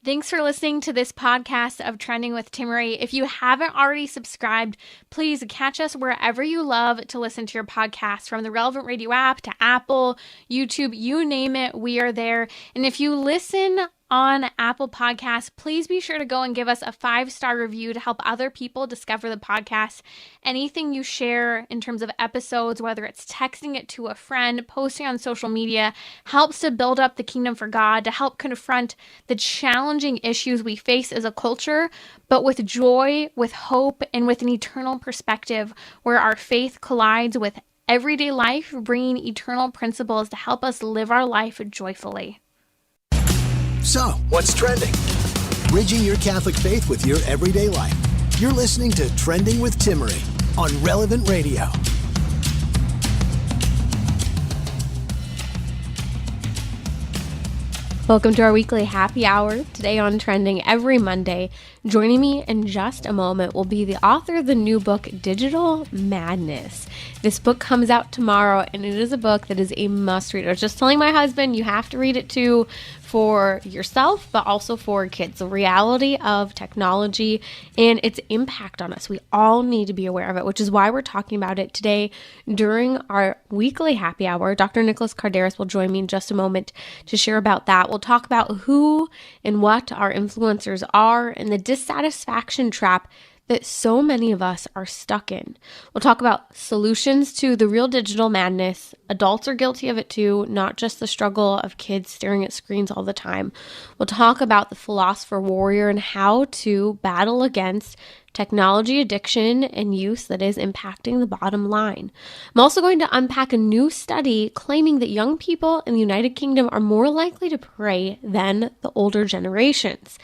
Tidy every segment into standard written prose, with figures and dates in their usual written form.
Thanks for listening to this podcast of Trending with Timmerie. If you haven't already subscribed, please catch us wherever you love to listen to your podcast, from the Relevant Radio app to Apple, YouTube, you name it, we are there. And if you listen on Apple Podcasts, please be sure to go and give us a 5-star review to help other people discover the podcast. Anything you share in terms of episodes, whether it's texting it to a friend, posting on social media, helps to build up the kingdom for God, to help confront the challenging issues we face as a culture, but with joy, with hope, and with an eternal perspective where our faith collides with everyday life, bringing eternal principles to help us live our life joyfully. So, what's trending? Bridging your Catholic faith with your everyday life. You're listening to Trending with Timmerie on Relevant Radio. Welcome to our weekly happy hour, today on Trending every Monday. Joining me in just a moment will be the author of the new book, Digital Madness. This book comes out tomorrow, and it is a book that is a must-read. I was just telling my husband, you have to read it too, for yourself, but also for kids. The reality of technology and its impact on us. We all need to be aware of it, which is why we're talking about it today during our weekly happy hour. Dr. Nicholas Kardaras will join me in just a moment to share about that. We'll talk about who and what our influencers are and the dissatisfaction trap that so many of us are stuck in. We'll talk about solutions to the real digital madness. Adults are guilty of it too, not just the struggle of kids staring at screens all the time. We'll talk about the philosopher warrior and how to battle against technology addiction and use that is impacting the bottom line. I'm also going to unpack a new study claiming that young people in the United Kingdom are more likely to pray than the older generations.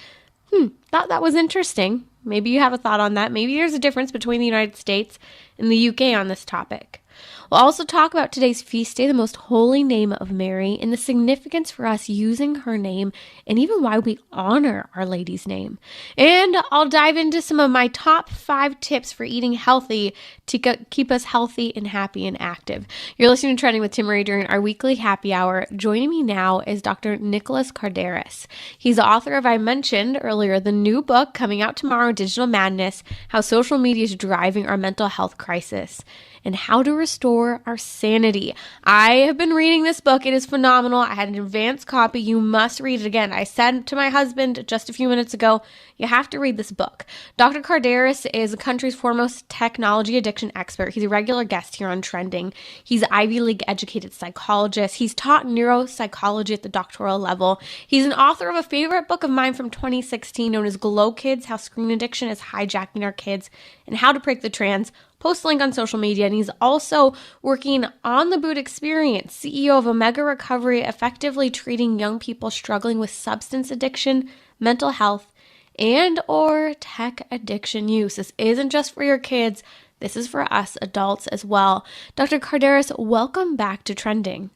Thought that was interesting. Maybe you have a thought on that. Maybe there's a difference between the United States and the UK on this topic. We'll also talk about today's feast day, the most holy name of Mary, and the significance for us using her name, and even why we honor Our Lady's name. And I'll dive into some of my top 5 tips for eating healthy to keep us healthy and happy and active. You're listening to Trending with Timmerie during our weekly happy hour. Joining me now is Dr. Nicholas Kardaras. He's the author of, I mentioned earlier, the new book coming out tomorrow, Digital Madness, How Social Media is Driving Our Mental Health Crisis, and how to restore our sanity. I have been reading this book. It is phenomenal. I had an advanced copy. You must read it again. I said to my husband just a few minutes ago, you have to read this book. Dr. Kardaras is the country's foremost technology addiction expert. He's a regular guest here on Trending. He's an Ivy League educated psychologist. He's taught neuropsychology at the doctoral level. He's an author of a favorite book of mine from 2016 known as Glow Kids, How Screen Addiction is Hijacking Our Kids and How to Break the Trends. Post link on social media, and he's also working on the Boot Experience, CEO of Omega Recovery, effectively treating young people struggling with substance addiction, mental health, and or tech addiction use. This isn't just for your kids. This is for us adults as well. Dr. Kardaras, welcome back to Trending.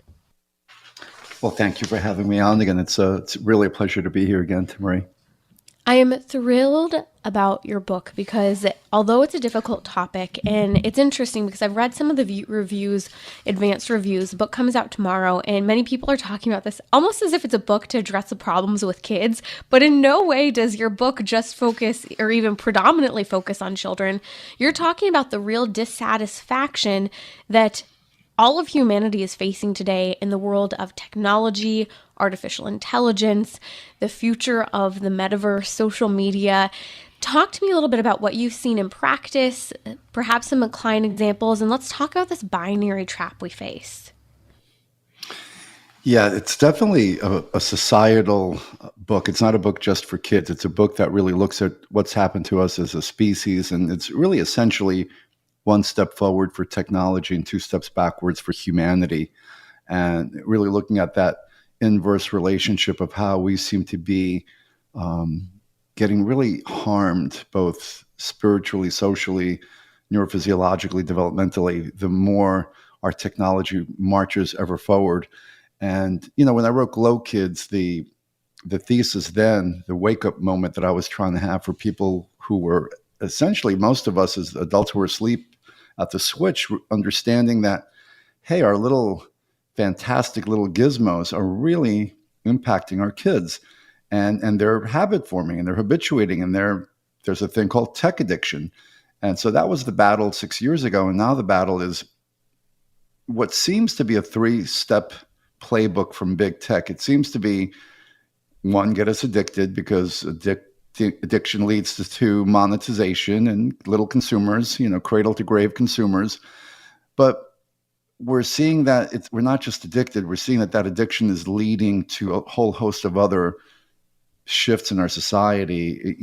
Well, thank you for having me on again. It's really a pleasure to be here again, Timmerie. I am thrilled about your book because although it's a difficult topic, and it's interesting because I've read some of the reviews, advanced reviews, the book comes out tomorrow, and many people are talking about this almost as if it's a book to address the problems with kids, but in no way does your book just focus or even predominantly focus on children. You're talking about the real dissatisfaction that all of humanity is facing today in the world of technology, artificial intelligence, the future of the metaverse, social media. Talk to me a little bit about what you've seen in practice, perhaps some client examples, and let's talk about this binary trap we face. Yeah, it's definitely a societal book. It's not a book just for kids. It's a book that really looks at what's happened to us as a species, and it's really essentially one step forward for technology and 2 steps backwards for humanity, and really looking at that inverse relationship of how we seem to be getting really harmed, both spiritually, socially, neurophysiologically, developmentally, the more our technology marches ever forward. And, you know, when I wrote Glow Kids, the thesis then, the wake-up moment that I was trying to have for people who were essentially, most of us as adults who were asleep at the switch, understanding that, hey, our little fantastic little gizmos are really impacting our kids. and they're habit forming and they're habituating, and there's a thing called tech addiction. And so that was the battle 6 years ago. And now the battle is what seems to be a 3-step playbook from big tech. It seems to be, one, get us addicted, because addiction leads to monetization and little consumers, cradle to grave consumers. But we're seeing that we're not just addicted. We're seeing that addiction is leading to a whole host of other shifts in our society.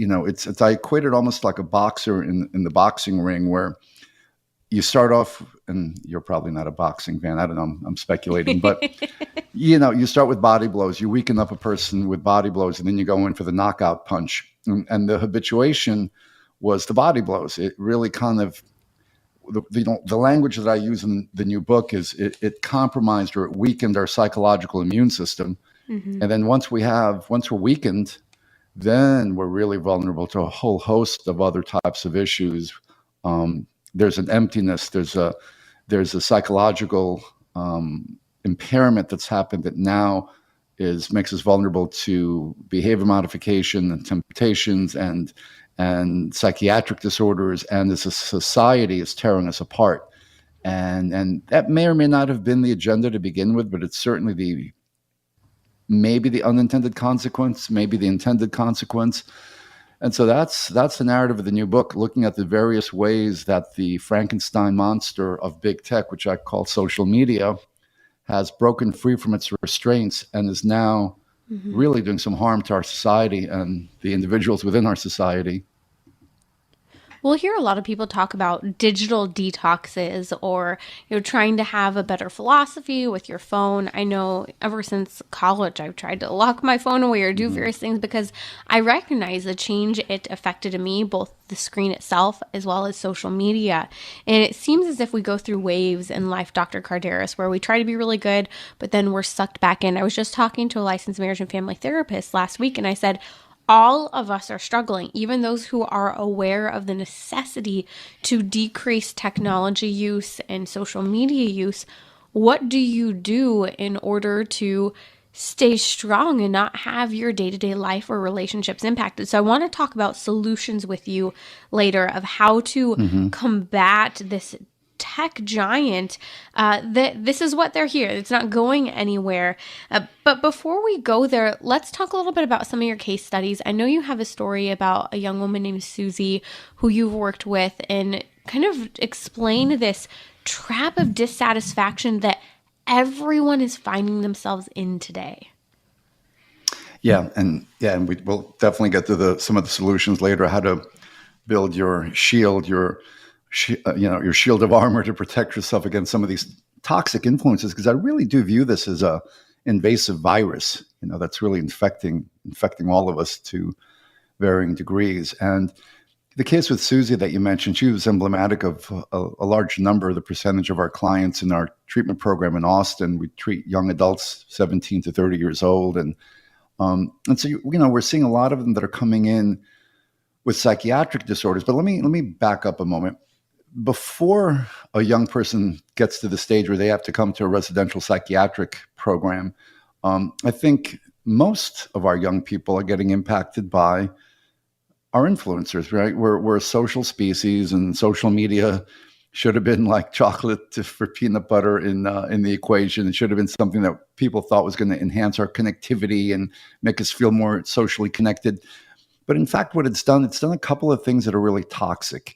I equate it almost like a boxer in the boxing ring, where you start off, and you're probably not a boxing fan. I don't know. I'm speculating, but you start with body blows. You weaken up a person with body blows, and then you go in for the knockout punch. And the habituation was the body blows. It really kind of, the language that I use in the new book is it compromised or it weakened our psychological immune system. Mm-hmm. And then once we're weakened, then we're really vulnerable to a whole host of other types of issues. There's an emptiness. There's a psychological impairment that's happened that now makes us vulnerable to behavior modification and temptations and psychiatric disorders. And as a society is tearing us apart. And that may or may not have been the agenda to begin with, but it's certainly maybe the unintended consequence, maybe the intended consequence. And so that's the narrative of the new book, looking at the various ways that the Frankenstein monster of big tech, which I call social media, has broken free from its restraints and is now really doing some harm to our society and the individuals within our society. We'll hear a lot of people talk about digital detoxes, or trying to have a better philosophy with your phone. I know ever since college, I've tried to lock my phone away or do various things, because I recognize the change it affected in me, both the screen itself as well as social media. And it seems as if we go through waves in life, Dr. Kardaras, where we try to be really good, but then we're sucked back in. I was just talking to a licensed marriage and family therapist last week, and I said, all of us are struggling, even those who are aware of the necessity to decrease technology use and social media use. What do you do in order to stay strong and not have your day-to-day life or relationships impacted? So I want to talk about solutions with you later of how to combat this tech giant. That this is what they're here. It's not going anywhere. But before we go there, let's talk a little bit about some of your case studies. I know you have a story about a young woman named Susie who you've worked with, and kind of explain this trap of dissatisfaction that everyone is finding themselves in today. Yeah, and we'll definitely get to some of the solutions later. How to build your shield, your shield of armor to protect yourself against some of these toxic influences, because I really do view this as a invasive virus, that's really infecting all of us to varying degrees. And the case with Susie that you mentioned, she was emblematic of a large number of the percentage of our clients in our treatment program in Austin. We treat young adults 17 to 30 years old. And so, we're seeing a lot of them that are coming in with psychiatric disorders. But let me back up a moment. Before a young person gets to the stage where they have to come to a residential psychiatric program, I think most of our young people are getting impacted by our influencers, right? We're a social species, and social media should have been like chocolate for peanut butter in the equation. It should have been something that people thought was going to enhance our connectivity and make us feel more socially connected. But in fact, what it's done a couple of things that are really toxic.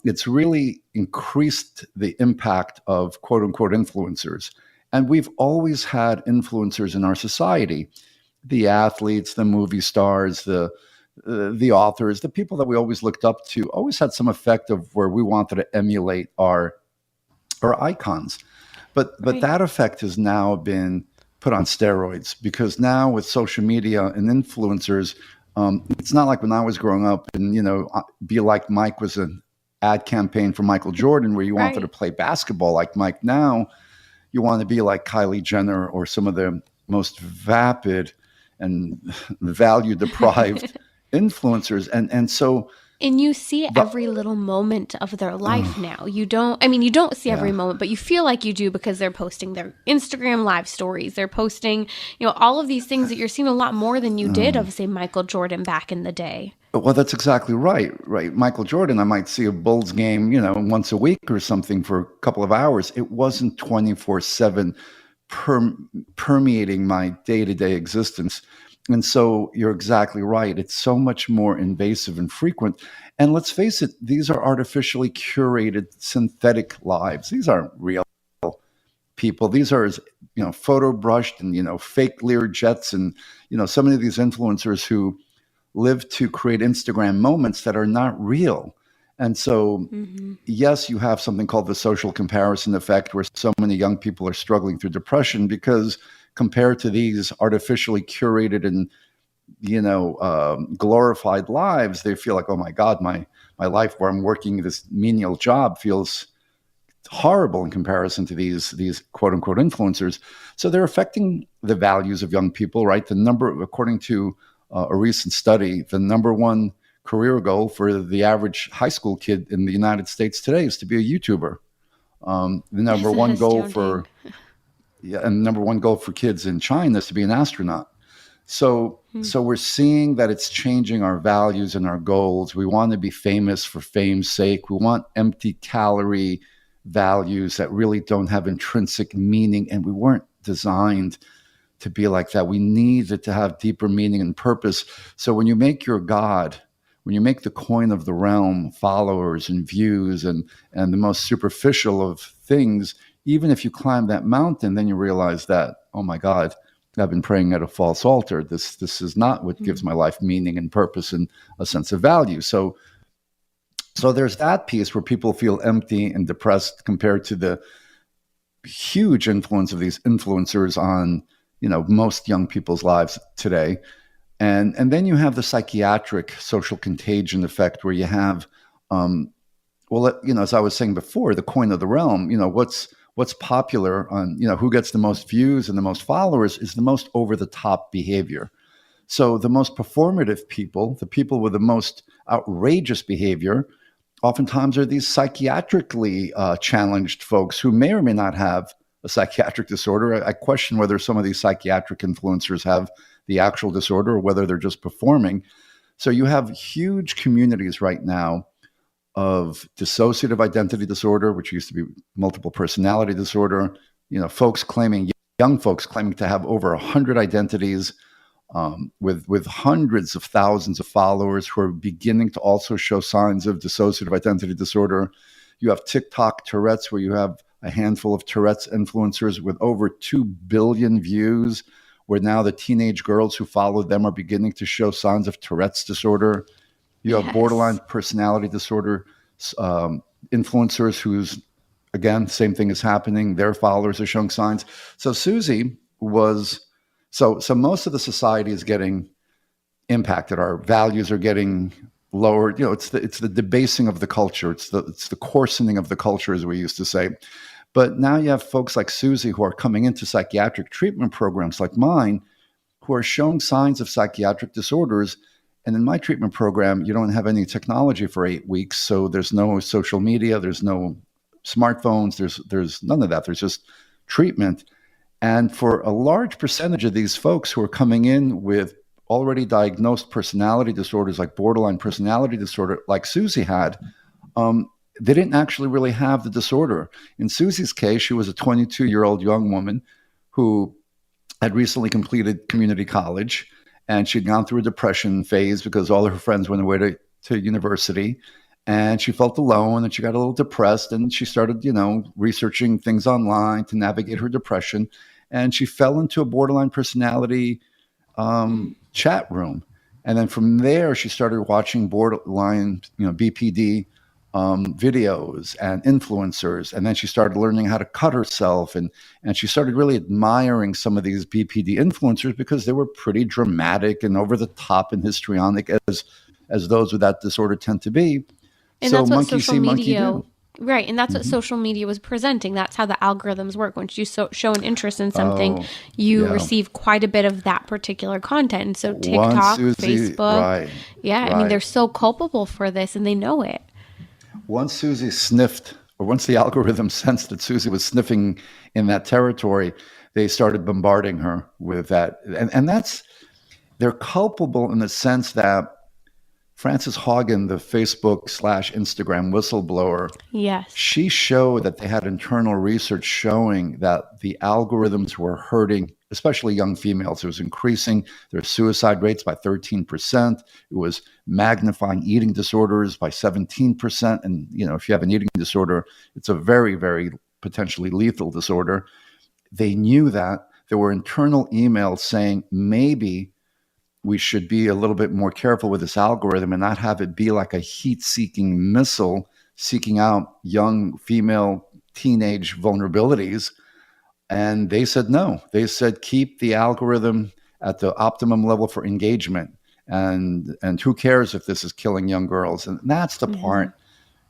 It's really increased the impact of quote unquote influencers. And we've always had influencers in our society, the athletes, the movie stars, the authors, the people that we always looked up to, always had some effect of where we wanted to emulate our icons. But that effect has now been put on steroids, because now with social media and influencers, it's not like when I was growing up and, Be Like Mike was an ad campaign for Michael Jordan where you wanted to play basketball like Mike. Now you want to be like Kylie Jenner or some of the most vapid and value deprived influencers. And so And you see every little moment of their life now. You don't see every moment, but you feel like you do because they're posting their Instagram live stories. They're posting, all of these things that you're seeing a lot more than you did of, say, Michael Jordan back in the day. Well, that's exactly right. Right. Michael Jordan, I might see a Bulls game, once a week or something for a couple of hours. It wasn't 24/7 permeating my day-to-day existence. And so you're exactly right. It's so much more invasive and frequent. And let's face it, these are artificially curated synthetic lives. These aren't real people. These are, photo brushed and, fake Learjets and, so many of these influencers who live to create Instagram moments that are not real. And so, yes, you have something called the social comparison effect, where so many young people are struggling through depression because compared to these artificially curated and, glorified lives, they feel like, oh my God, my life where I'm working this menial job feels horrible in comparison to these quote unquote influencers. So they're affecting the values of young people, right? According to a recent study, the number one career goal for the average high school kid in the United States today is to be a YouTuber. The number one goal for kids in China is to be an astronaut. So we're seeing that it's changing our values and our goals. We want to be famous for fame's sake. We want empty calorie values that really don't have intrinsic meaning, and we weren't designed to be like that. We need it to have deeper meaning and purpose. So when you make your God, when you make the coin of the realm followers and views and the most superficial of things, even if you climb that mountain, then you realize that, oh my God, I've been praying at a false altar. This is not what gives my life meaning and purpose and a sense of value. So there's that piece where people feel empty and depressed compared to the huge influence of these influencers on most young people's lives today. And then you have the psychiatric social contagion effect where you have, as I was saying before, the coin of the realm, what's popular on, who gets the most views and the most followers is the most over-the-top behavior. So the most performative people, the people with the most outrageous behavior, oftentimes are these psychiatrically challenged folks who may or may not have a psychiatric disorder. I question whether some of these psychiatric influencers have the actual disorder or whether they're just performing. So you have huge communities right now of dissociative identity disorder, which used to be multiple personality disorder, young folks claiming to have over 100 identities, with hundreds of thousands of followers who are beginning to also show signs of dissociative identity disorder. You have TikTok Tourette's, where you have a handful of Tourette's influencers with over 2 billion views, where now the teenage girls who follow them are beginning to show signs of Tourette's disorder. You have borderline personality disorder influencers whose, again, same thing is happening. Their followers are showing signs. So Susie was... So most of the society is getting impacted. Our values are getting lowered. It's the debasing of the culture. It's the coarsening of the culture, as we used to say. But now you have folks like Susie who are coming into psychiatric treatment programs like mine, who are showing signs of psychiatric disorders. And in my treatment program, you don't have any technology for 8 weeks. So there's no social media, there's no smartphones, there's none of that. There's just treatment. And for a large percentage of these folks who are coming in with already diagnosed personality disorders like borderline personality disorder, like Susie had, they didn't actually really have the disorder. In Susie's case, she was a 22-year-old young woman who had recently completed community college, and she'd gone through a depression phase because all of her friends went away to university. And she felt alone and she got a little depressed, and she started, researching things online to navigate her depression. And she fell into a borderline personality chat room. And then from there, she started watching borderline, BPD videos and influencers. And then she started learning how to cut herself. And she started really admiring some of these BPD influencers because they were pretty dramatic and over the top and histrionic as those with that disorder tend to be. And so that's what social media Right, and that's what social media was presenting. That's how the algorithms work. Once you show an interest in something, you yeah. receive quite a bit of that particular content. And so Once TikTok, Susie, Facebook, right, yeah, I mean, right. they're so culpable for this, and they know it. Once Susie sniffed, or once the algorithm sensed that Susie was sniffing in that territory, they started bombarding her with that. And they're culpable in the sense that Frances Haugen, the Facebook/Instagram whistleblower, Yes. she showed that they had internal research showing that the algorithms were hurting, especially young females. It was increasing their suicide rates by 13%. It was magnifying eating disorders by 17%. And, if you have an eating disorder, it's a very, very potentially lethal disorder. They knew that. There were internal emails saying maybe we should be a little bit more careful with this algorithm and not have it be like a heat-seeking missile seeking out young female teenage vulnerabilities. And they said no. They said keep the algorithm at the optimum level for engagement. And who cares if this is killing young girls? And that's the part,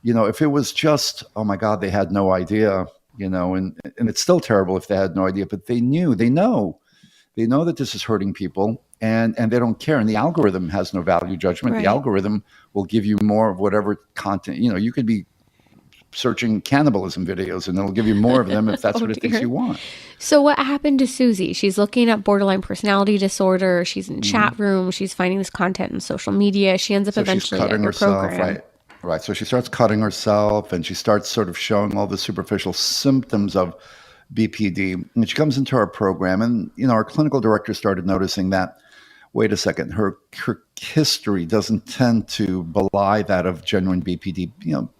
if it was just, oh my God, they had no idea, and it's still terrible if they had no idea, but they know that this is hurting people. And they don't care. And the algorithm has no value judgment. Right. The algorithm will give you more of whatever content. You could be searching cannibalism videos and it'll give you more of them if that's what it thinks you want. So what happened to Susie? She's looking at borderline personality disorder. She's in chat rooms. She's finding this content in social media. She ends up eventually at your program. Right. So she starts cutting herself and she starts sort of showing all the superficial symptoms of BPD. And she comes into our program and, our clinical director started noticing that, wait a second, her history doesn't tend to belie that of genuine BPD.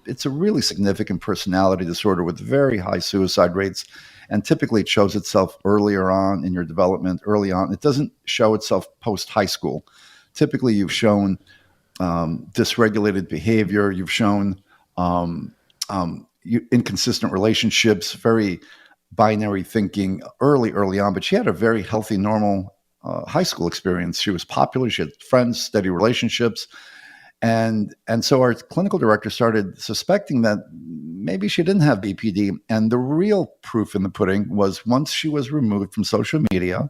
It's a really significant personality disorder with very high suicide rates. And typically it shows itself earlier on in your development, early on. It doesn't show itself post-high school. Typically you've shown dysregulated behavior. You've shown inconsistent relationships, very binary thinking early on. But she had a very healthy, normal high school experience. She was popular. She had friends, steady relationships. And so our clinical director started suspecting that maybe she didn't have BPD. And the real proof in the pudding was once she was removed from social media,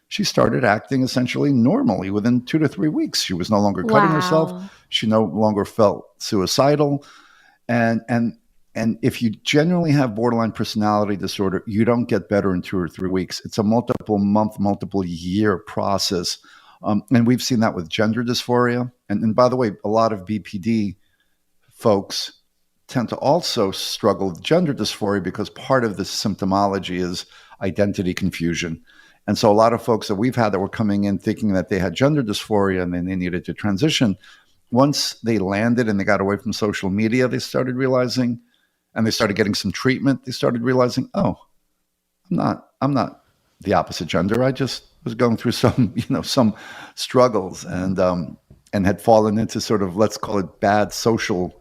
she started acting essentially normally within 2 to 3 weeks. She was no longer cutting herself. She no longer felt suicidal. And if you genuinely have borderline personality disorder, you don't get better in 2 or 3 weeks. It's a multiple month, multiple year process. And we've seen that with gender dysphoria. And by the way, a lot of BPD folks tend to also struggle with gender dysphoria because part of the symptomology is identity confusion. And so a lot of folks that we've had that were coming in thinking that they had gender dysphoria and then they needed to transition, once they landed and they got away from social media, they started realizing, and they started getting some treatment, they started realizing, oh, I'm not the opposite gender. I just was going through some struggles and had fallen into sort of, let's call it bad social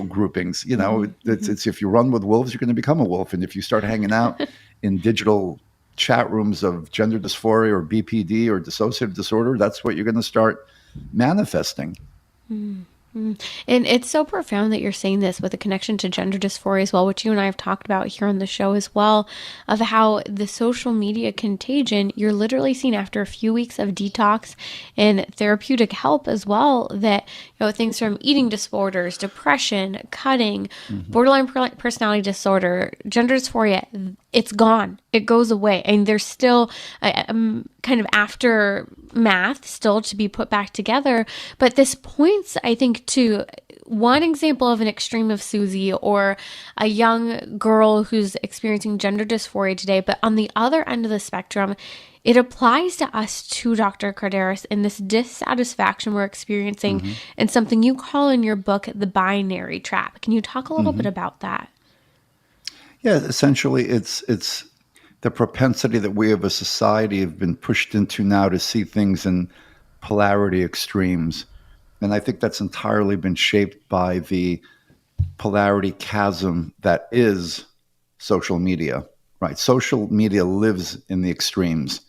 groupings. It's if you run with wolves, you're going to become a wolf. And if you start hanging out in digital chat rooms of gender dysphoria or BPD or dissociative disorder, that's what you're going to start manifesting. And it's so profound that you're saying this with a connection to gender dysphoria as well, which you and I have talked about here on the show as well, of how the social media contagion, you're literally seeing after a few weeks of detox and therapeutic help as well, that, things from eating disorders, depression, cutting, borderline personality disorder, gender dysphoria, it's gone. It goes away. And there's still kind of aftermath still to be put back together. But this points, I think, to one example of an extreme of Susie or a young girl who's experiencing gender dysphoria today. But on the other end of the spectrum, it applies to us too, Dr. Kardaras, in this dissatisfaction we're experiencing and something you call in your book the binary trap. Can you talk a little bit about that? Yeah, essentially it's the propensity that we as a society have been pushed into now to see things in polarity extremes. And I think that's entirely been shaped by the polarity chasm that is social media, right? Social media lives in the extremes.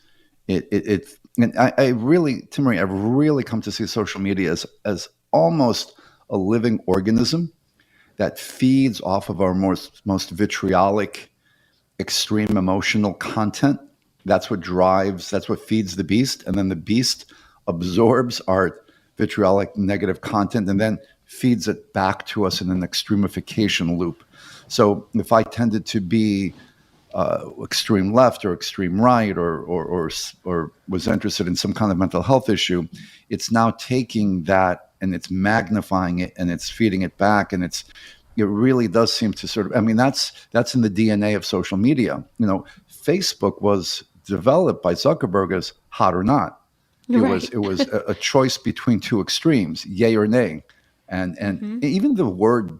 And I really, Timmerie, I've really come to see social media as almost a living organism that feeds off of our most vitriolic, extreme emotional content. That's what feeds the beast. And then the beast absorbs our vitriolic negative content and then feeds it back to us in an extremification loop. So if I tended to be extreme left or extreme right, or was interested in some kind of mental health issue, it's now taking that and it's magnifying it and it's feeding it back, and it really does seem to sort of, I mean, that's in the DNA of social media. Facebook was developed by Zuckerberg as hot or not. Right. It was a choice between two extremes, yay or nay. And even the word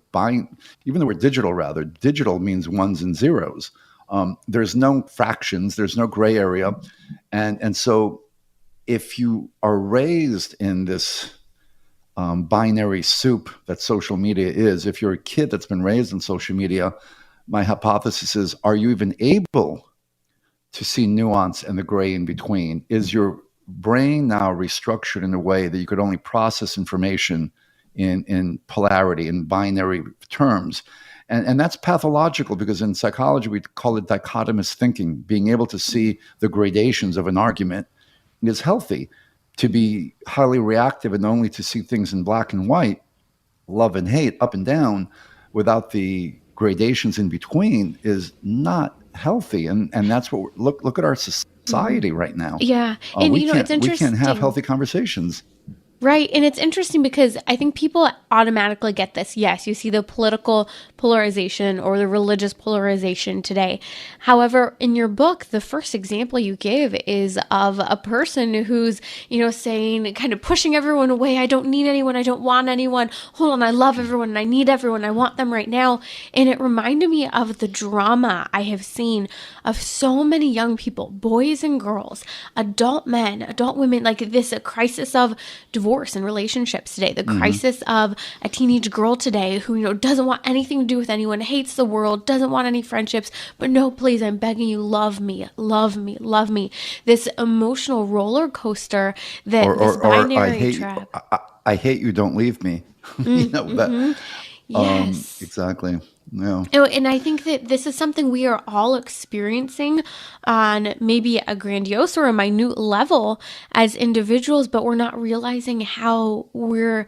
digital means ones and zeros. There's no fractions, there's no gray area. And so if you are raised in this binary soup that social media is, if you're a kid that's been raised in social media, my hypothesis is, are you even able to see nuance and the gray in between? Is your brain now restructured in a way that you could only process information in polarity, in binary terms? And that's pathological, because in psychology, we call it dichotomous thinking. Being able to see the gradations of an argument is healthy. To be highly reactive and only to see things in black and white, love and hate, up and down, without the gradations in between, is not healthy. And that's what look at our society right now. Yeah. And it's interesting. We can't have healthy conversations. Right. And it's interesting because I think people automatically get this. Yes, you see the political polarization or the religious polarization today. However, in your book, the first example you give is of a person who's, saying, kind of pushing everyone away. I don't need anyone. I don't want anyone. Hold on. I love everyone and I need everyone. I want them right now. And it reminded me of the drama I have seen of so many young people, boys and girls, adult men, adult women, like this crisis of divorce and relationships today, the crisis of a teenage girl today who, doesn't want anything to do with anyone, hates the world, doesn't want any friendships, but no, please, I'm begging you, love me, love me, love me. This emotional roller coaster that this binary trap. I hate you, don't leave me. Yes. Exactly. Yeah. And I think that this is something we are all experiencing on maybe a grandiose or a minute level as individuals, but we're not realizing how we're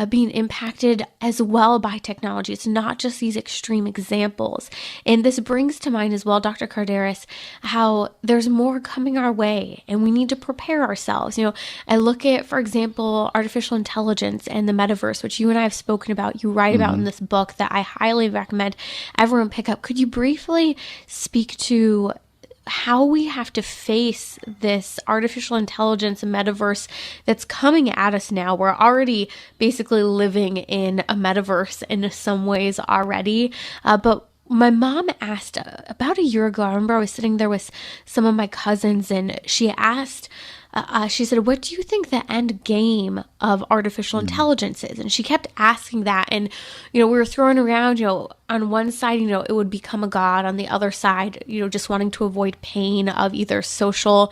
being impacted as well by technology. It's not just these extreme examples. And this brings to mind as well, Dr. Kardaras, how there's more coming our way and we need to prepare ourselves. I look at, for example, artificial intelligence and the metaverse, which you and I have spoken about, you write about in this book that I highly recommend everyone pick up. Could you briefly speak to how we have to face this artificial intelligence and metaverse that's coming at us now? We're already basically living in a metaverse in some ways already, but my mom asked about a year ago, I remember I was sitting there with some of my cousins and she asked, she said, what do you think the end game of artificial intelligence is? And she kept asking that. And, we were throwing around, on one side, it would become a god. On the other side, just wanting to avoid pain of either social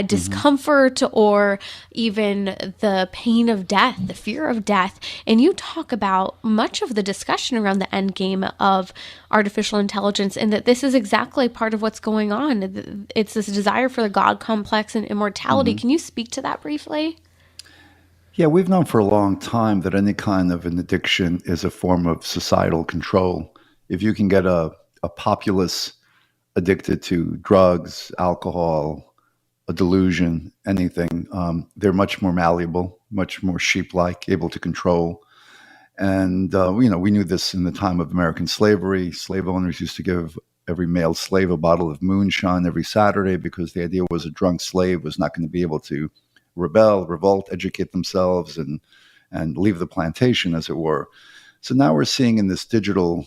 discomfort or even the pain of death, the fear of death. And you talk about much of the discussion around the end game of artificial intelligence, and that this is exactly part of what's going on. It's this desire for the God complex and immortality. Can you speak to that briefly? Yeah, we've known for a long time that any kind of an addiction is a form of societal control. If you can get a populace addicted to drugs, alcohol, a delusion, anything, they're much more malleable, much more sheep-like, able to control. And, we knew this in the time of American slavery. Slave owners used to give every male slave a bottle of moonshine every Saturday because the idea was a drunk slave was not going to be able to revolt, educate themselves, and leave the plantation, as it were. So now we're seeing in this digital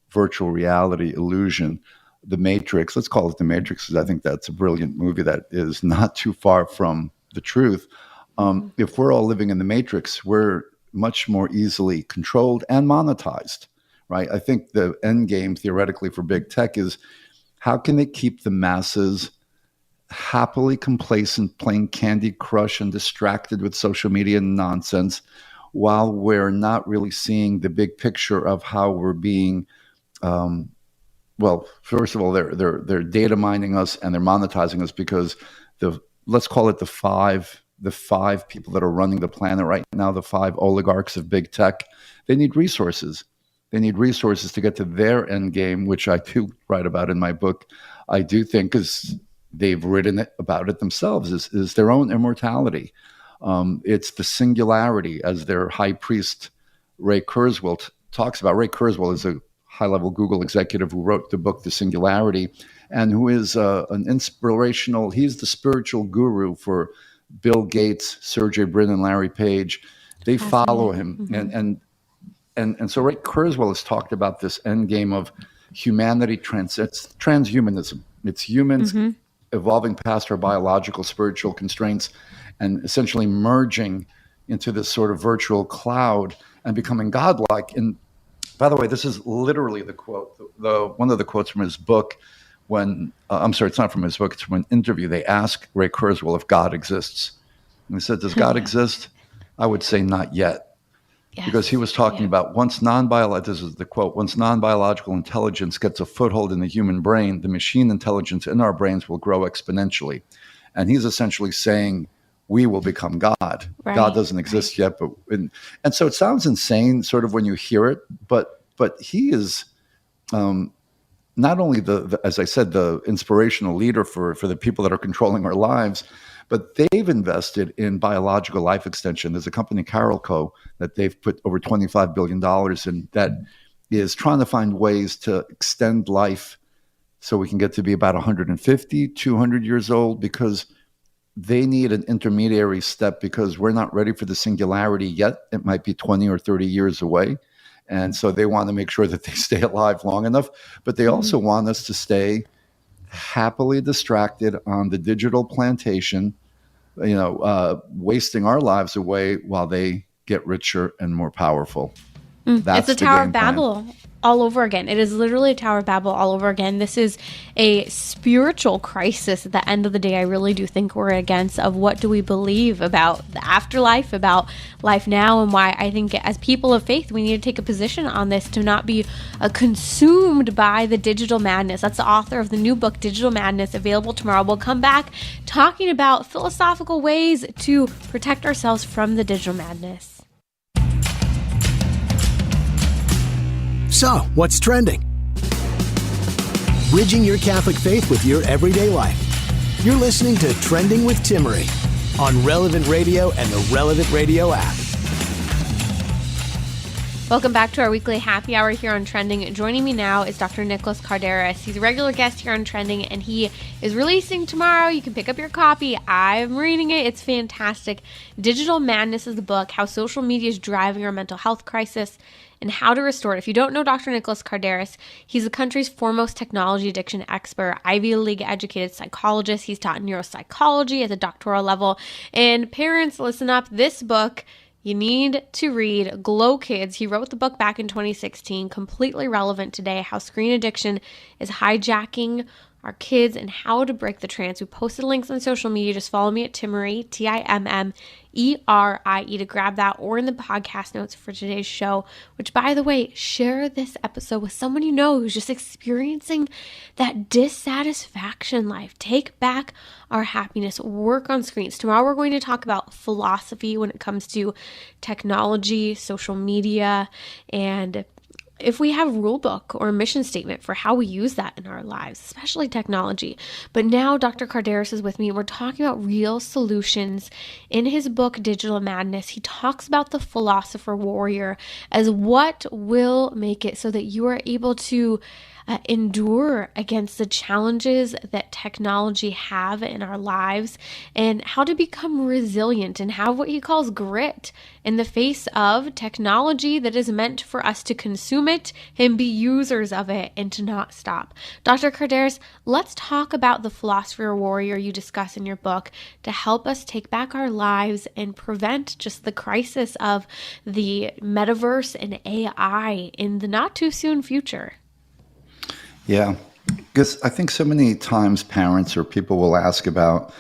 virtual reality illusion, The Matrix. Let's call it The Matrix, because I think that's a brilliant movie that is not too far from the truth. If we're all living in the Matrix, we're much more easily controlled and monetized, right? I think the end game theoretically for big tech is how can they keep the masses happily complacent, playing Candy Crush and distracted with social media nonsense, while we're not really seeing the big picture of how we're being. Well, first of all, they're data mining us and they're monetizing us because let's call it the five people that are running the planet right now, the 5 oligarchs of big tech. They need resources. They need resources to get to their end game, which I do write about in my book. I do think, because they've written about it themselves, is their own immortality. It's the singularity, as their high priest Ray Kurzweil talks about. Ray Kurzweil is a high-level Google executive who wrote the book The Singularity, and who is an inspirational. He's the spiritual guru for Bill Gates, Sergey Brin, and Larry Page. They follow him, and so Ray Kurzweil has talked about this end game of humanity. It's transhumanism. It's humans evolving past our biological, spiritual constraints, and essentially merging into this sort of virtual cloud and becoming godlike. And by the way, this is literally the quote, one of the quotes from his book. When I'm sorry, it's not from his book. It's from an interview. They ask Ray Kurzweil if God exists, and he said, "Does God exist?" I would say not yet, because he was talking about once this is the quote: "Once non-biological intelligence gets a foothold in the human brain, the machine intelligence in our brains will grow exponentially." And he's essentially saying we will become God. Right. God doesn't exist yet, but and so it sounds insane, sort of, when you hear it, but he is. Not only as I said, the inspirational leader for the people that are controlling our lives, but they've invested in biological life extension. There's a company, Carolco, that they've put over $25 billion in, that is trying to find ways to extend life so we can get to be about 150, 200 years old, because they need an intermediary step, because we're not ready for the singularity yet. It might be 20 or 30 years away. And so they want to make sure that they stay alive long enough, but they also want us to stay happily distracted on the digital plantation, wasting our lives away while they get richer and more powerful. It's a Tower of Babel all over again. It is literally a Tower of Babel all over again. This is a spiritual crisis at the end of the day. I really do think we're against of what do we believe about the afterlife, about life now, and why I think as people of faith, we need to take a position on this to not be consumed by the digital madness. That's the author of the new book, Digital Madness, available tomorrow. We'll come back talking about philosophical ways to protect ourselves from the digital madness. So, what's trending? Bridging your Catholic faith with your everyday life. You're listening to Trending with Timmerie on Relevant Radio and the Relevant Radio app. Welcome back to our weekly happy hour here on Trending. Joining me now is Dr. Nicholas Kardaras. He's a regular guest here on Trending, and he is releasing tomorrow. You can pick up your copy. I'm reading it. It's fantastic. Digital Madness is the book, how social media is driving our mental health crisis and how to restore it. If you don't know Dr. Nicholas Kardaras, he's the country's foremost technology addiction expert, Ivy League educated psychologist. He's taught neuropsychology at the doctoral level. And parents, listen up. This book you need to read. Glow Kids. He wrote the book back in 2016, completely relevant today, how screen addiction is hijacking our kids and how to break the trance. We posted links on social media. Just follow me at Timmerie, Timmerie, to grab that, or in the podcast notes for today's show, which, by the way, share this episode with someone you know who's just experiencing that dissatisfaction life. Take back our happiness. Work on screens. Tomorrow we're going to talk about philosophy when it comes to technology, social media, and if we have a rule book or a mission statement for how we use that in our lives, especially technology. But now Dr. Kardaras is with me. We're talking about real solutions. In his book, Digital Madness, he talks about the philosopher warrior as what will make it so that you are able to endure against the challenges that technology have in our lives, and how to become resilient and have what he calls grit in the face of technology that is meant for us to consume it and be users of it and to not stop. Dr. Kardaras, let's talk about the philosopher warrior you discuss in your book to help us take back our lives and prevent just the crisis of the metaverse and AI in the not too soon future. Yeah, because I think so many times parents or people will ask about,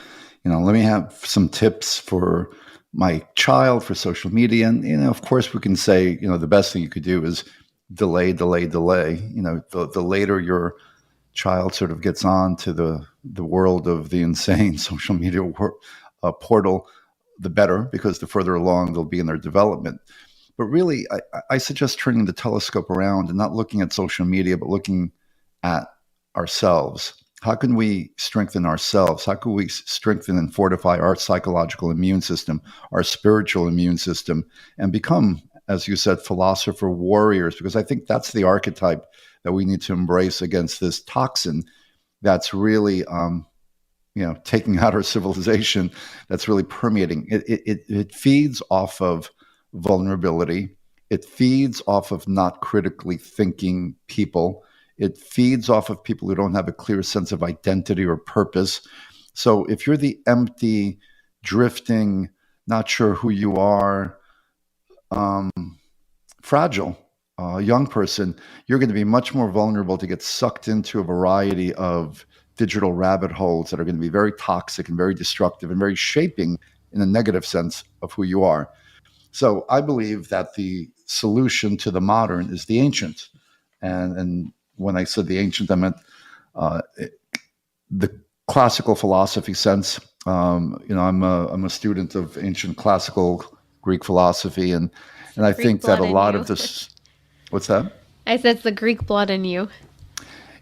let me have some tips for my child for social media. And, of course we can say, the best thing you could do is delay, delay, delay. The later your child sort of gets on to the world of the insane social media portal, the better, because the further along they'll be in their development. But really, I suggest turning the telescope around and not looking at social media, but looking at ourselves. How can we strengthen ourselves? How can we strengthen and fortify our psychological immune system, our spiritual immune system, and become, as you said, philosopher warriors? Because I think that's the archetype that we need to embrace against this toxin that's really, taking out our civilization, that's really permeating. It feeds off of vulnerability. It feeds off of not critically thinking people. It feeds off of people who don't have a clear sense of identity or purpose. So if you're the empty, drifting, not sure who you are, fragile young person, you're going to be much more vulnerable to get sucked into a variety of digital rabbit holes that are going to be very toxic and very destructive and very shaping in a negative sense of who you are. So I believe that the solution to the modern is the ancient. And when I said the ancient, I meant the classical philosophy sense. I'm a student of ancient classical Greek philosophy, and I think that a lot of this. What's that? I said it's the Greek blood in you.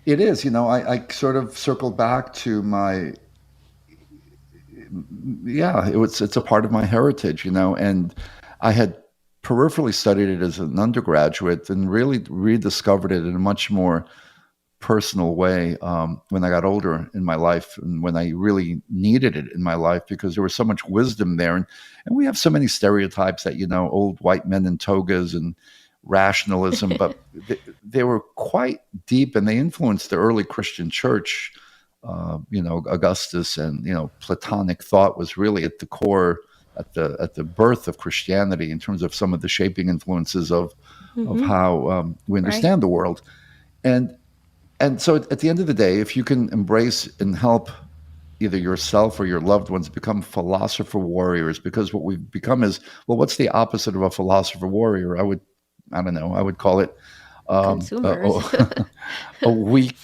It is. I sort of circled back to my. Yeah, it's a part of my heritage, and I had peripherally studied it as an undergraduate and really rediscovered it in a much more personal way when I got older in my life and when I really needed it in my life, because there was so much wisdom there. And we have so many stereotypes that, old white men in togas and rationalism, but they were quite deep, and they influenced the early Christian church. Augustus and, Platonic thought was really at the core, at the birth of Christianity in terms of some of the shaping influences of how we understand the world. And so at the end of the day, if you can embrace and help either yourself or your loved ones become philosopher warriors, because what we've become is, well, what's the opposite of a philosopher warrior? I would call it Consumers. a weak,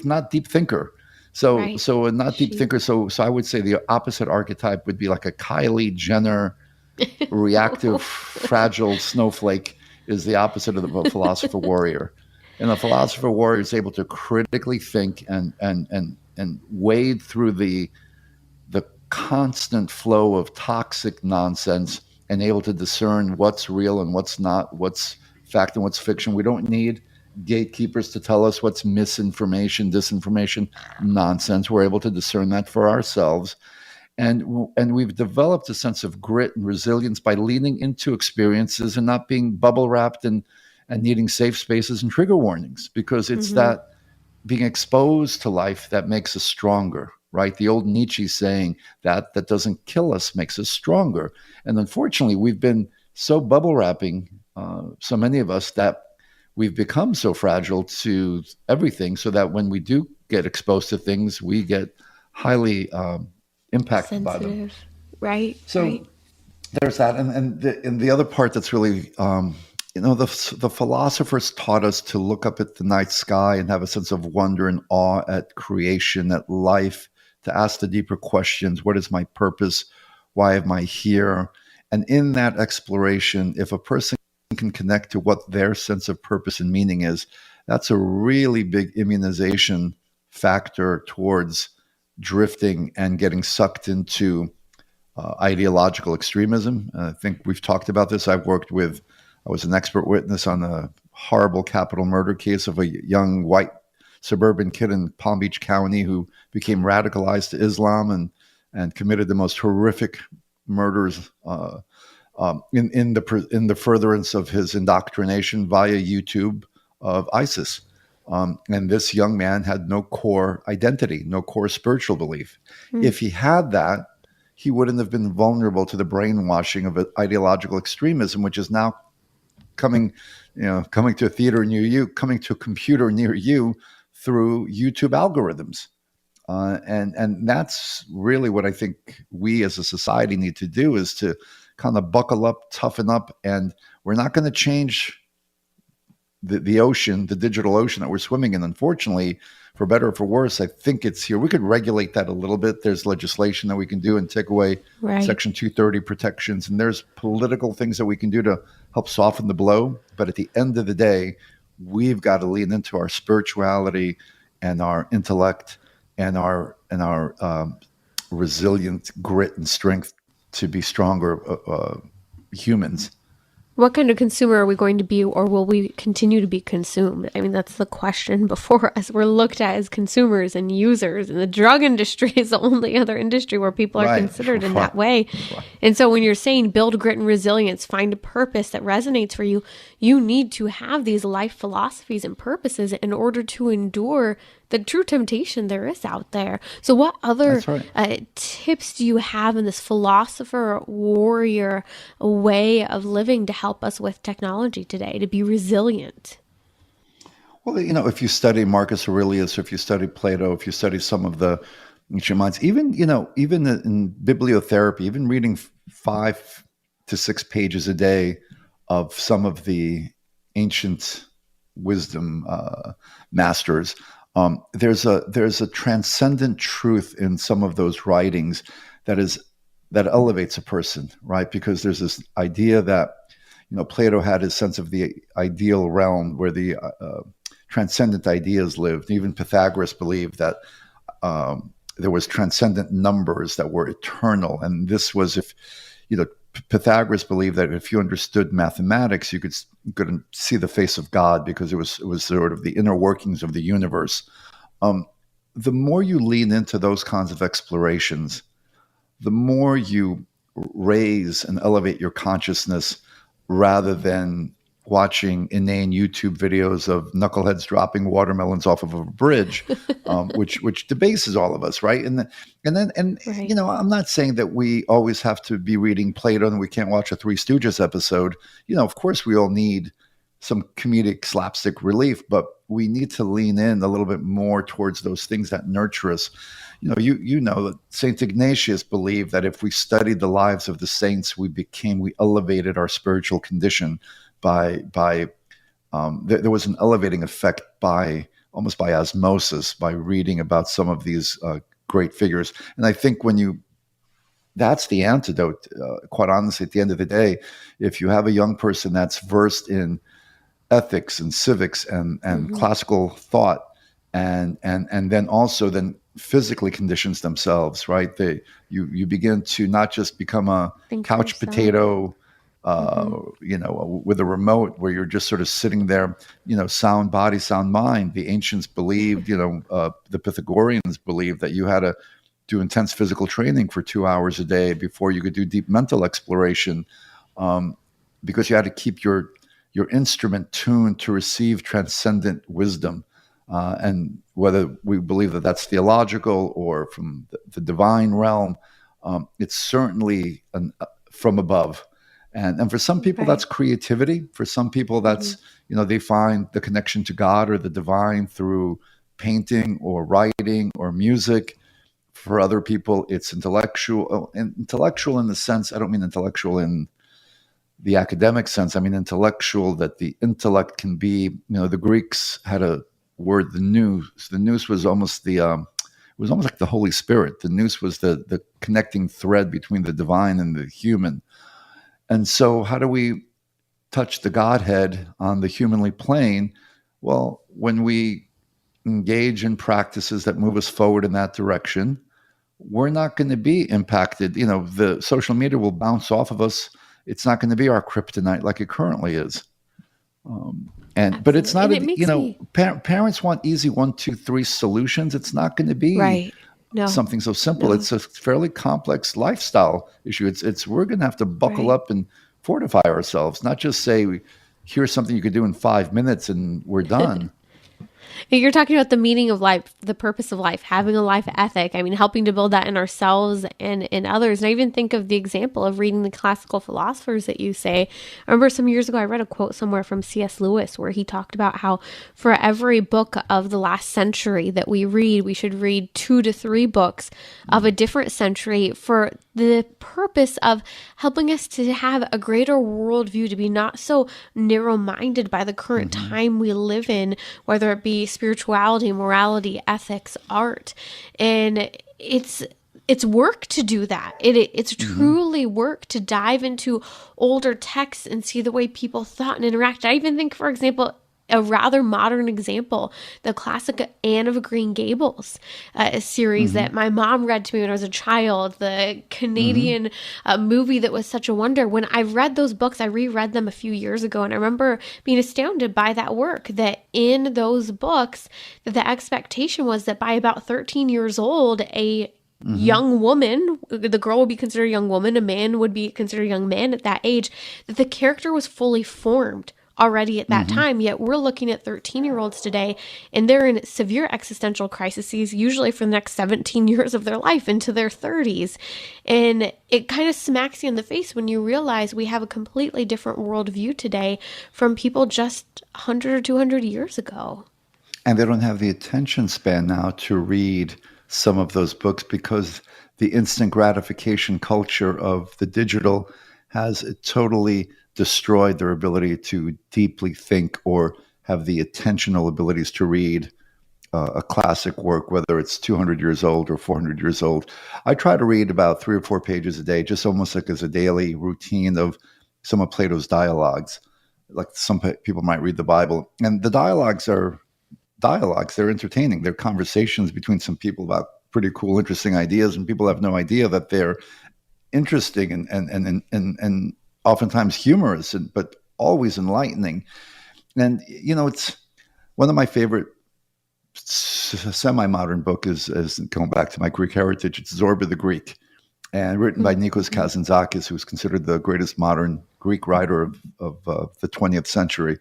not deep thinker. So a not deep thinker. So I would say the opposite archetype would be like a Kylie Jenner, reactive, fragile snowflake is the opposite of a philosopher warrior. And a philosopher warrior is able to critically think and wade through the constant flow of toxic nonsense and able to discern what's real and what's not, what's fact and what's fiction. We don't need gatekeepers to tell us what's misinformation, disinformation, nonsense. We're able to discern that for ourselves. And we've developed a sense of grit and resilience by leaning into experiences and not being bubble wrapped and needing safe spaces and trigger warnings, because it's that being exposed to life that makes us stronger, right? The old Nietzsche saying that doesn't kill us makes us stronger. And unfortunately, we've been so bubble wrapping, so many of us, that we've become so fragile to everything, so that when we do get exposed to things, we get highly impacted by them. Right. So there's that. And the other part that's really, the philosophers taught us to look up at the night sky and have a sense of wonder and awe at creation, at life, to ask the deeper questions. What is my purpose? Why am I here? And in that exploration, if a person can connect to what their sense of purpose and meaning is, that's a really big immunization factor towards drifting and getting sucked into ideological extremism. I think we've talked about this. I was an expert witness on a horrible capital murder case of a young white suburban kid in Palm Beach County who became radicalized to Islam and committed the most horrific murders in the furtherance of his indoctrination via YouTube of ISIS. And this young man had no core identity, no core spiritual belief. If he had that, he wouldn't have been vulnerable to the brainwashing of ideological extremism, which is now coming to a theater near you, coming to a computer near you through YouTube algorithms. And that's really what I think we as a society need to do, is to kind of buckle up, toughen up, and we're not going to change the ocean, the digital ocean that we're swimming in. Unfortunately, for better or for worse, I think it's here. We could regulate that a little bit. There's legislation that we can do and take away Right. Section 230 protections, and there's political things that we can do to help soften the blow. But at the end of the day, we've got to lean into our spirituality and our intellect and our resilient grit and strength to be stronger humans. What kind of consumer are we going to be, or will we continue to be consumed? I mean, that's the question before us. We're looked at as consumers and users, and the drug industry is the only other industry where people are Right. considered in that way. And so when you're saying build grit and resilience, find a purpose that resonates for you, you need to have these life philosophies and purposes in order to endure the true temptation there is out there. So what other That's right. tips do you have in this philosopher warrior way of living to help us with technology today, to be resilient? Well, if you study Marcus Aurelius, or if you study Plato, if you study some of the ancient minds, even in bibliotherapy, even reading 5 to 6 pages a day of some of the ancient wisdom masters, there's a transcendent truth in some of those writings that elevates a person, right? Because there's this idea that Plato had his sense of the ideal realm where the transcendent ideas lived. Even Pythagoras believed that there was transcendent numbers that were eternal, and this was Pythagoras believed that if you understood mathematics, you could see the face of God, because it was sort of the inner workings of the universe. The more you lean into those kinds of explorations, the more you raise and elevate your consciousness, rather than watching inane YouTube videos of knuckleheads dropping watermelons off of a bridge, which debases all of us, right? And Right. I'm not saying that we always have to be reading Plato and we can't watch a Three Stooges episode. Of course we all need some comedic slapstick relief, but we need to lean in a little bit more towards those things that nurture us. You know that Saint Ignatius believed that if we studied the lives of the saints, we elevated our spiritual condition by there was an elevating effect almost by osmosis, by reading about some of these great figures. And I think that's the antidote, quite honestly, at the end of the day. If you have a young person that's versed in ethics and civics and classical thought, and then also then physically conditions themselves, right? You begin to not just become a Think for couch yourself. potato, with a remote, where you're just sort of sitting there, sound body, sound mind. The ancients believed, the Pythagoreans believed that you had to do intense physical training for 2 hours a day before you could do deep mental exploration, because you had to keep your instrument tuned to receive transcendent wisdom. And whether we believe that that's theological or from the divine realm, it's certainly from above. And for some people, Right. that's creativity. For some people, that's, they find the connection to God or the divine through painting or writing or music. For other people, it's intellectual. And intellectual in the sense, I don't mean intellectual in the academic sense. I mean intellectual, that the intellect can be, the Greeks had a word, the nous. The nous was almost it was almost like the Holy Spirit. The nous was the connecting thread between the divine and the human. And so how do we touch the Godhead on the humanly plane? Well, when we engage in practices that move us forward in that direction, we're not going to be impacted. The social media will bounce off of us. It's not going to be our kryptonite like it currently is. But it's not, And it makes me- parents want easy 1, 2, 3 solutions. It's not going to be Right. No. something so simple. No. It's a fairly complex lifestyle issue. We're going to have to buckle Right. up and fortify ourselves, not just say, here's something you could do in 5 minutes and we're done. You're talking about the meaning of life, the purpose of life, having a life ethic. I mean, helping to build that in ourselves and in others. And I even think of the example of reading the classical philosophers that you say. I remember some years ago, I read a quote somewhere from C.S. Lewis where he talked about how for every book of the last century that we read, we should read 2 to 3 books of a different century for the purpose of helping us to have a greater worldview, to be not so narrow-minded by the current time we live in, whether it be spirituality, morality, ethics, art. And it's work to do that. It's truly work to dive into older texts and see the way people thought and interacted. I even think, for example, a rather modern example, the classic Anne of Green Gables series that my mom read to me when I was a child, the Canadian movie that was such a wonder. When I read those books, I reread them a few years ago, and I remember being astounded by that work, that in those books, that the expectation was that by about 13 years old, a young woman, the girl would be considered a young woman, a man would be considered a young man at that age, that the character was fully formed already at that time. Yet we're looking at 13-year-olds today, and they're in severe existential crises, usually for the next 17 years of their life into their 30s. And it kind of smacks you in the face when you realize we have a completely different worldview today from people just 100 or 200 years ago. And they don't have the attention span now to read some of those books because the instant gratification culture of the digital has totally destroyed their ability to deeply think or have the attentional abilities to read a classic work, whether it's 200 years old or 400 years old. I try to read about 3 or 4 pages a day, just almost like as a daily routine of some of Plato's dialogues. Like some people might read the Bible, and the dialogues, they're entertaining. They're conversations between some people about pretty cool, interesting ideas, and people have no idea that they're interesting and oftentimes humorous, but always enlightening. And, it's one of my favorite semi-modern book is going back to my Greek heritage. It's Zorba the Greek, and written by Nikos Kazantzakis, who's considered the greatest modern Greek writer of the 20th century.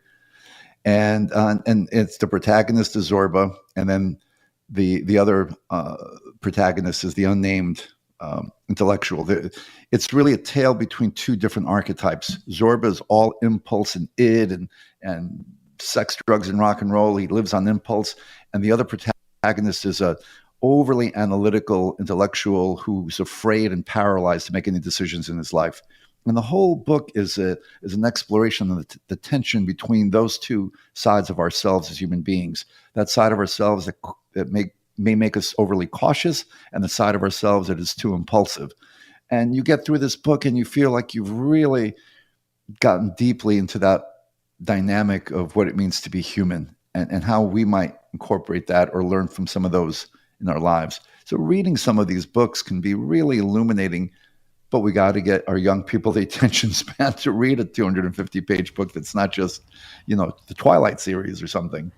And it's the protagonist is Zorba, and then the other protagonist is the unnamed intellectual. It's really a tale between 2 different archetypes. Zorba is all impulse and id and sex, drugs, and rock and roll. He lives on impulse. And the other protagonist is a overly analytical intellectual who's afraid and paralyzed to make any decisions in his life. And the whole book is an exploration of the tension between those 2 sides of ourselves as human beings. That side of ourselves that may make us overly cautious, and the side of ourselves that is too impulsive. And you get through this book and you feel like you've really gotten deeply into that dynamic of what it means to be human and how we might incorporate that or learn from some of those in our lives. So reading some of these books can be really illuminating, but we got to get our young people the attention span to read a 250-page book that's not just, the Twilight series or something.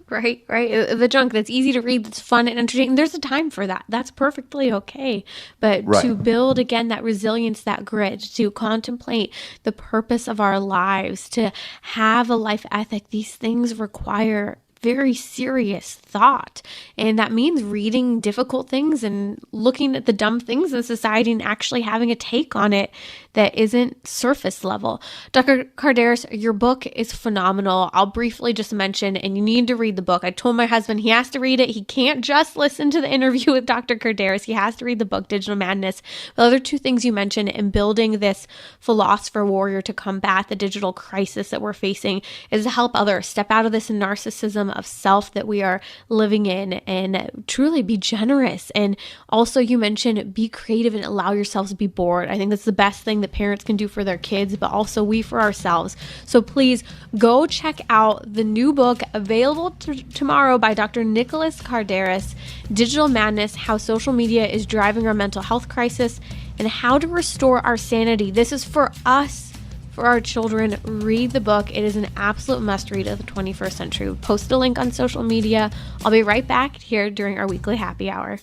Right. The junk that's easy to read, that's fun and entertaining. There's a time for that. That's perfectly okay. But to build, again, that resilience, that grit, to contemplate the purpose of our lives, to have a life ethic, these things require very serious thought. And that means reading difficult things and looking at the dumb things in society and actually having a take on it that isn't surface level. Dr. Kardaras, your book is phenomenal. I'll briefly just mention, and you need to read the book. I told my husband he has to read it. He can't just listen to the interview with Dr. Kardaras. He has to read the book, Digital Madness. The other 2 things you mentioned in building this philosopher warrior to combat the digital crisis that we're facing is to help others step out of this narcissism of self that we are living in and truly be generous. And also you mentioned be creative and allow yourselves to be bored. I think that's the best thing that parents can do for their kids, but also we for ourselves. So please go check out the new book available tomorrow by Dr. Nicholas Kardaras, Digital Madness, How Social Media is Driving Our Mental Health Crisis and How to Restore Our Sanity. This is for us, for our children. Read the book. It is an absolute must read of the 21st century. We'll post a link on social media. I'll be right back here during our weekly happy hour.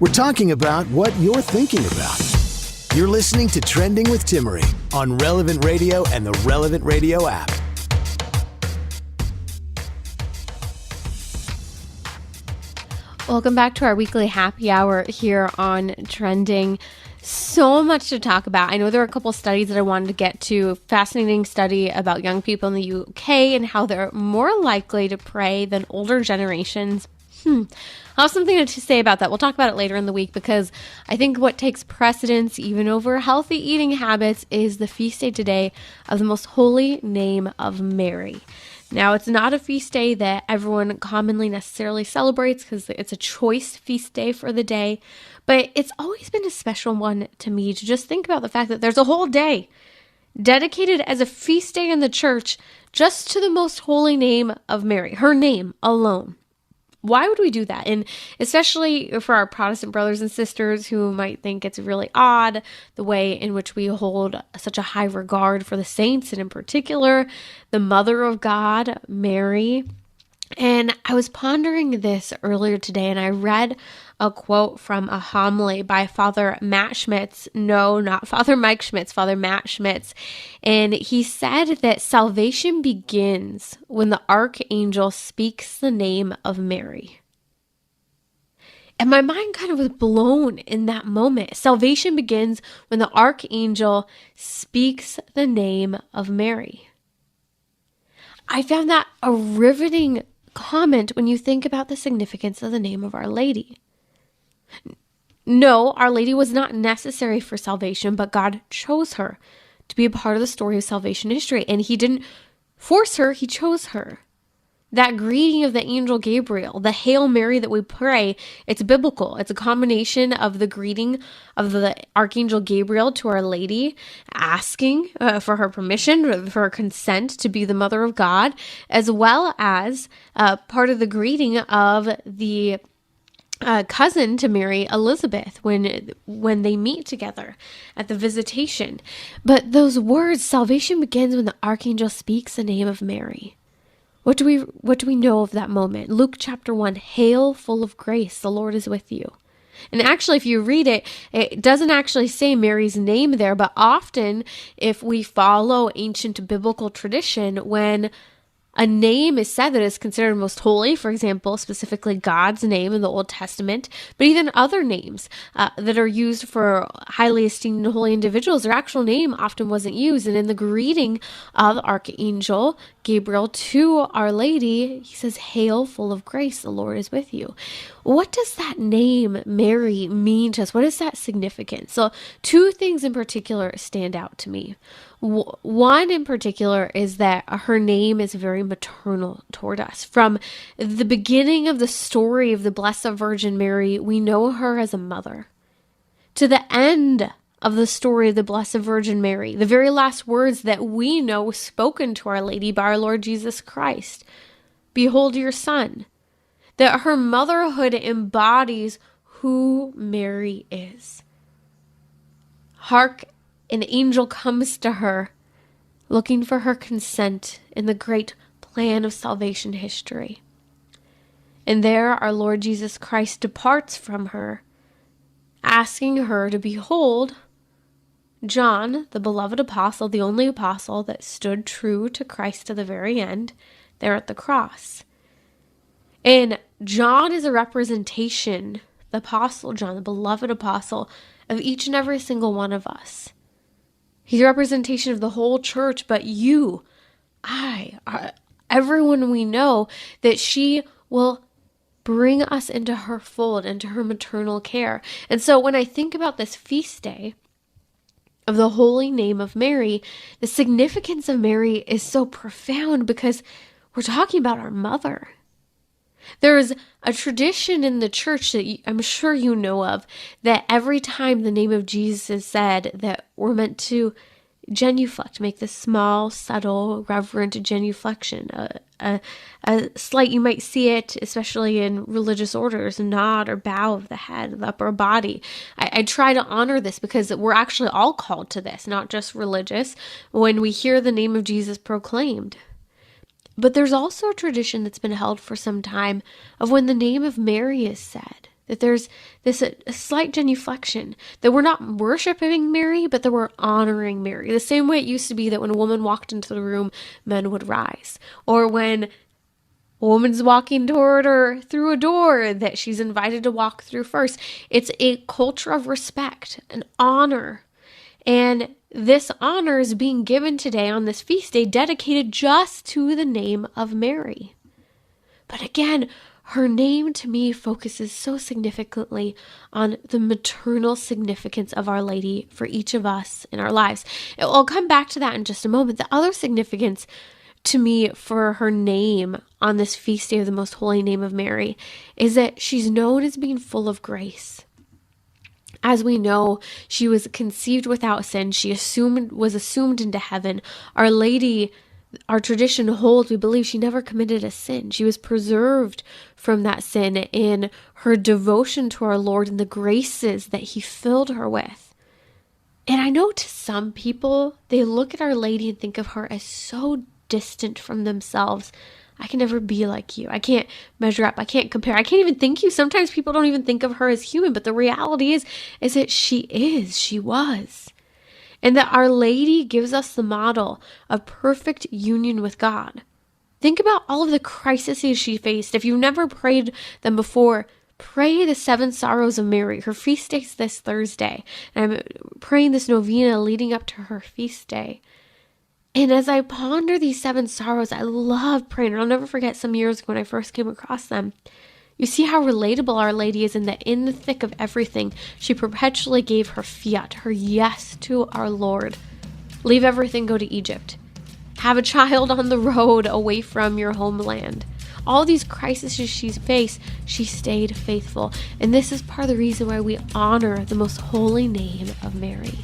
We're talking about what you're thinking about. You're listening to Trending with Timmerie on Relevant Radio and the Relevant Radio app. Welcome back to our weekly happy hour here on Trending. So much to talk about. I know there are a couple studies that I wanted to get to. Fascinating study about young people in the UK and how they're more likely to pray than older generations. I'll have something to say about that. We'll talk about it later in the week because I think what takes precedence even over healthy eating habits is the feast day today of the most holy name of Mary. Now, it's not a feast day that everyone commonly necessarily celebrates because it's a choice feast day for the day, but it's always been a special one to me to just think about the fact that there's a whole day dedicated as a feast day in the church just to the most holy name of Mary, her name alone. Why would we do that? And especially for our Protestant brothers and sisters who might think it's really odd the way in which we hold such a high regard for the saints, and in particular, the Mother of God, Mary. And I was pondering this earlier today, and I read a quote from a homily by Father Matt Schmitz. No, not Father Mike Schmitz, Father Matt Schmitz. And he said that salvation begins when the archangel speaks the name of Mary. And my mind kind of was blown in that moment. Salvation begins when the archangel speaks the name of Mary. I found that a riveting comment when you think about the significance of the name of Our Lady. No, Our Lady was not necessary for salvation, but God chose her to be a part of the story of salvation history. And He didn't force her, He chose her. That greeting of the angel Gabriel, the Hail Mary that we pray, it's biblical. It's a combination of the greeting of the archangel Gabriel to Our Lady, asking for her permission, for her consent to be the Mother of God, as well as part of the greeting of the cousin to Mary, Elizabeth, when they meet together at the visitation. But those words, salvation begins when the archangel speaks the name of Mary. What do we know of that moment? Luke chapter 1, Hail, full of grace, the Lord is with you. And actually, if you read it, it doesn't actually say Mary's name there, but often if we follow ancient biblical tradition, when a name is said that is considered most holy, for example, specifically God's name in the Old Testament, but even other names that are used for highly esteemed and holy individuals, their actual name often wasn't used. And in the greeting of Archangel Gabriel to Our Lady, he says, Hail, full of grace, the Lord is with you. What does that name, Mary, mean to us? What is that significance? So two things in particular stand out to me. One in particular is that her name is very maternal toward us. From the beginning of the story of the Blessed Virgin Mary, we know her as a mother. To the end of the story of the Blessed Virgin Mary, the very last words that we know spoken to Our Lady by our Lord Jesus Christ, Behold your Son. That her motherhood embodies who Mary is. Hark, an angel comes to her, looking for her consent in the great plan of salvation history. And there our Lord Jesus Christ departs from her, asking her to behold John, the beloved apostle, the only apostle that stood true to Christ to the very end, there at the cross. And John is a representation, the apostle John, the beloved apostle, of each and every single one of us. He's a representation of the whole church, but you, everyone we know, that she will bring us into her fold, into her maternal care. And so when I think about this feast day of the holy name of Mary, the significance of Mary is so profound because we're talking about our mother. There's a tradition in the church that I'm sure you know of, that every time the name of Jesus is said, that we're meant to genuflect, make this small, subtle, reverent genuflection, a slight, you might see it, especially in religious orders, nod or bow of the head, the upper body. I try to honor this because we're actually all called to this, not just religious, when we hear the name of Jesus proclaimed. But there's also a tradition that's been held for some time of when the name of Mary is said, That there's this a slight genuflection, that we're not worshiping Mary, but that we're honoring Mary. The same way it used to be that when a woman walked into the room, men would rise. Or when a woman's walking toward her through a door that she's invited to walk through first. It's a culture of respect, an honor. And this honor is being given today on this feast day dedicated just to the name of Mary. But again, her name to me focuses so significantly on the maternal significance of Our Lady for each of us in our lives. I'll come back to that in just a moment. The other significance to me for her name on this feast day of the Most Holy Name of Mary is that she's known as being full of grace. As we know, she was conceived without sin. She was assumed into heaven. Our Lady, our tradition holds, we believe she never committed a sin. She was preserved from that sin in her devotion to our Lord and the graces that he filled her with. And I know to some people, they look at Our Lady and think of her as so distant from themselves. I can never be like you. I can't measure up. I can't compare. I can't even think you. Sometimes people don't even think of her as human, but the reality is that she was. And that Our Lady gives us the model of perfect union with God. Think about all of the crises she faced. If you've never prayed them before, pray the 7 Sorrows of Mary. Her feast day is this Thursday. And I'm praying this novena leading up to her feast day. And as I ponder these 7 sorrows, I love praying. And I'll never forget some years ago when I first came across them. You see how relatable Our Lady is in that in the thick of everything, she perpetually gave her fiat, her yes to our Lord. Leave everything, go to Egypt. Have a child on the road away from your homeland. All these crises she's faced, she stayed faithful. And this is part of the reason why we honor the most holy name of Mary.